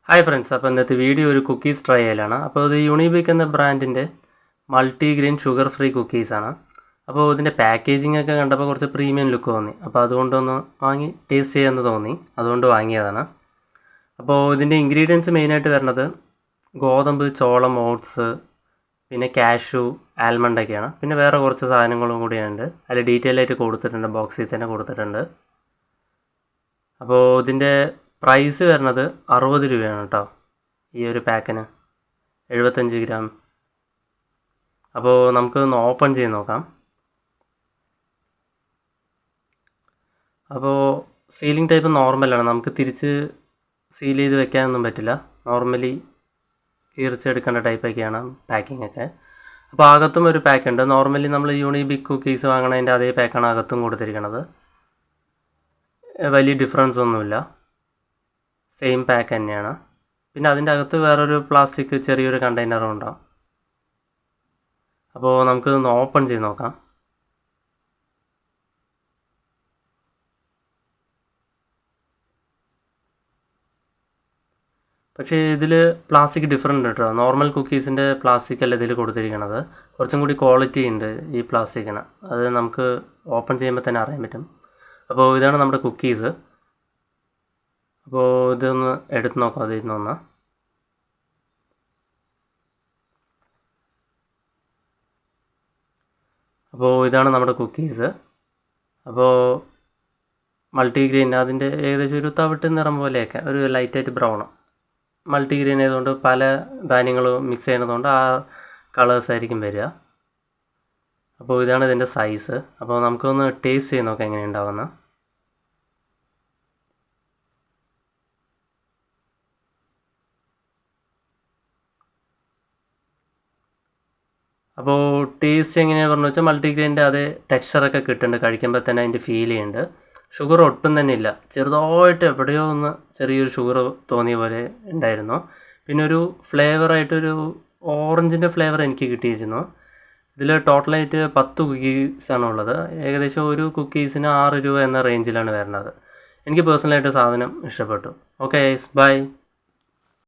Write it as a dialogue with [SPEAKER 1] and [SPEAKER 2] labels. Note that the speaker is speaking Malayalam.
[SPEAKER 1] ഹായ് ഫ്രണ്ട്സ്, അപ്പോൾ ഇന്നത്തെ വീഡിയോ ഒരു കുക്കീസ് ട്രൈ ചെയ്യലാണ്. അപ്പോൾ ഇത് യൂണിബിക് എന്ന ബ്രാൻഡിൻ്റെ മൾട്ടിഗ്രെയിൻ ഷുഗർ ഫ്രീ കുക്കീസാണ്. അപ്പോൾ ഇതിൻ്റെ പാക്കേജിംഗ് ഒക്കെ കണ്ടപ്പോൾ കുറച്ച് പ്രീമിയം ലുക്ക് തോന്നി. അപ്പോൾ അതുകൊണ്ടൊന്ന് വാങ്ങി ടേസ്റ്റ് ചെയ്യാമെന്ന് തോന്നി, അതുകൊണ്ട് വാങ്ങിയതാണ്. അപ്പോൾ ഇതിൻ്റെ ഇൻഗ്രീഡിയൻസ് മെയിനായിട്ട് വരുന്നത് ഗോതമ്പ്, ചോളം, ഓട്സ്, പിന്നെ കാഷ്യൂ, ആൽമണ്ട് ഒക്കെയാണ്. പിന്നെ വേറെ കുറച്ച് സാധനങ്ങളും കൂടിയുണ്ട്. അതിൽ ഡീറ്റെയിൽ ആയിട്ട് കൊടുത്തിട്ടുണ്ട്, ബോക്സിൽ തന്നെ കൊടുത്തിട്ടുണ്ട്. അപ്പോൾ ഇതിൻ്റെ പ്രൈസ് വരുന്നത് 60 രൂപയാണ് കേട്ടോ, ഈ ഒരു പാക്കിന് 75 ഗ്രാം. അപ്പോൾ നമുക്കൊന്ന് ഓപ്പൺ ചെയ്ത് നോക്കാം. അപ്പോൾ സീലിംഗ് ടൈപ്പ് നോർമലാണ്, നമുക്ക് തിരിച്ച് സീൽ ചെയ്ത് വെക്കാനൊന്നും പറ്റില്ല. നോർമലി കീറിച്ചെടുക്കേണ്ട ടൈപ്പൊക്കെയാണ് പാക്കിംഗ് ഒക്കെ. അപ്പോൾ അകത്തും ഒരു പാക്ക് ഉണ്ട്. നോർമലി നമ്മൾ യൂണിബിക് കുക്കീസ് വാങ്ങണതിൻ്റെ അതേ പാക്കാണ് അകത്തും കൊടുത്തിരിക്കുന്നത്. വലിയ ഡിഫറൻസ് ഒന്നുമില്ല, സെയിം പാക്ക് തന്നെയാണ്. പിന്നെ അതിൻ്റെ അകത്ത് വേറൊരു പ്ലാസ്റ്റിക് ചെറിയൊരു കണ്ടെയ്നറും ഉണ്ടാവും. അപ്പോൾ നമുക്കിതൊന്ന് ഓപ്പൺ ചെയ്ത് നോക്കാം. പക്ഷേ ഇതിൽ പ്ലാസ്റ്റിക് ഡിഫറെൻ്റ് കേട്ടോ. നോർമൽ കുക്കീസിൻ്റെ പ്ലാസ്റ്റിക് അല്ല ഇതിൽ കൊടുത്തിരിക്കുന്നത്. കുറച്ചും കൂടി ക്വാളിറ്റി ഉണ്ട് ഈ പ്ലാസ്റ്റിക്കിന്. അത് നമുക്ക് ഓപ്പൺ ചെയ്യുമ്പോൾ തന്നെ അറിയാൻ പറ്റും. അപ്പോൾ ഇതാണ് നമ്മുടെ കുക്കീസ്. അപ്പോൾ ഇതൊന്ന് എടുത്ത് നോക്കാം അതിൽ നിന്നൊന്ന്. അപ്പോൾ ഇതാണ് നമ്മുടെ കുക്കീസ്. അപ്പോൾ മൾട്ടിഗ്രെയിൻ, അതിൻ്റെ ഏകദേശം ഒരു തവിട്ട് നിറം പോലെയൊക്കെ, ഒരു ലൈറ്റായിട്ട് ബ്രൗൺ. മൾട്ടിഗ്രെയിൻ ആയതുകൊണ്ട് പല ധാന്യങ്ങളും മിക്സ് ചെയ്യുന്നതുകൊണ്ട് ആ കളേഴ്സ് ആയിരിക്കും വരിക. അപ്പോൾ ഇതാണ് ഇതിൻ്റെ സൈസ്. അപ്പോൾ നമുക്കൊന്ന് ടേസ്റ്റ് ചെയ്ത് നോക്കാം എങ്ങനെയുണ്ടാവുമെന്ന്. അപ്പോൾ ടേസ്റ്റ് എങ്ങനെയാണെന്ന് പറഞ്ഞു വെച്ചാൽ മൾട്ടിഗ്രെയിൻ്റെ അതേ ടെക്സ്ചറൊക്കെ കിട്ടുന്നുണ്ട്, കഴിക്കുമ്പോൾ തന്നെ അതിൻ്റെ ഫീൽ ചെയ്യുന്നുണ്ട്. ഷുഗർ ഒട്ടും തന്നെ ഇല്ല. ചെറുതായിട്ട് എവിടെയോ ഒന്ന് ചെറിയൊരു ഷുഗർ തോന്നിയ പോലെ ഉണ്ടായിരുന്നു. പിന്നെ ഒരു ഫ്ലേവറായിട്ടൊരു ഓറഞ്ചിൻ്റെ ഫ്ലേവർ എനിക്ക് കിട്ടിയിരുന്നു. ഇതിൽ ടോട്ടലായിട്ട് 10 കുക്കീസാണ് ഉള്ളത്. ഏകദേശം ഒരു കുക്കീസിന് 6 രൂപ എന്ന റേഞ്ചിലാണ് വരുന്നത്. എനിക്ക് പേഴ്സണലായിട്ട് സാധനം ഇഷ്ടപ്പെട്ടു. Okay, by.